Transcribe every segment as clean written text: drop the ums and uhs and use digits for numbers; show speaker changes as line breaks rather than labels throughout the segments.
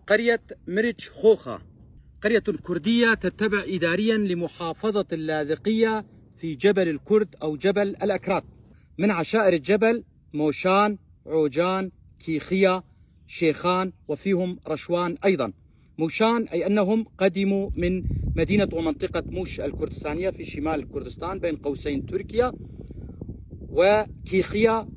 قرية مرج خوخة قرية كردية تتبع إداريا لمحافظة اللاذقية في جبل الكرد أو جبل الأكراد. من عشائر الجبل موشان، عوجان، كيخية، شيخان، وفيهم رشوان أيضا. موشان أي أنهم قدموا من مدينة ومنطقة موش الكردستانية في شمال كردستان بين قوسين تركيا، وكيخية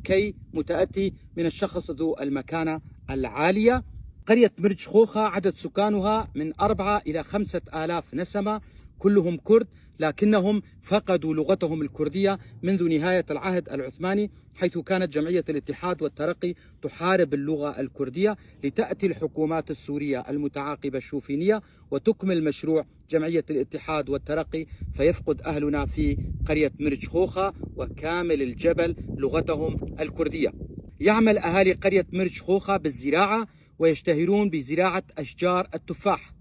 كي متأتي من الشخص ذو المكانة العالية. قرية مرج خوخة عدد سكانها من 4 إلى 5 آلاف نسمة، كلهم كرد، لكنهم فقدوا لغتهم الكردية منذ نهاية العهد العثماني، حيث كانت جمعية الاتحاد والترقي تحارب اللغة الكردية، لتأتي الحكومات السورية المتعاقبة الشوفينية وتكمل مشروع جمعية الاتحاد والترقي، فيفقد أهلنا في قرية مرج خوخة وكامل الجبل لغتهم الكردية. يعمل أهالي قرية مرج خوخة بالزراعة، ويشتهرون بزراعة أشجار التفاح.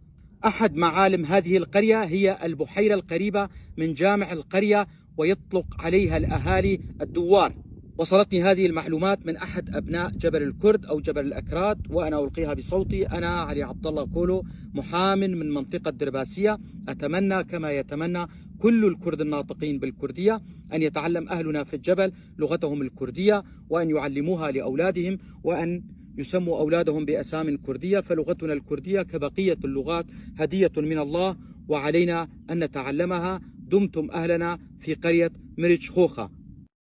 أحد معالم هذه القرية هي البحيرة القريبة من جامع القرية، ويطلق عليها الأهالي الدوار. وصلتني هذه المعلومات من أحد أبناء جبل الكرد أو جبل الأكراد، وأنا ألقيها بصوتي. أنا علي عبد الله كولو، محام من منطقة درباسية. أتمنى كما يتمنى كل الكرد الناطقين بالكردية أن يتعلم أهلنا في الجبل لغتهم الكردية، وأن يعلموها لأولادهم، وأن يسموا أولادهم بأسام كردية، فلغتنا الكردية كبقية اللغات هدية من الله، وعلينا أن نتعلمها. دمتم أهلنا في قرية مرج خوخة.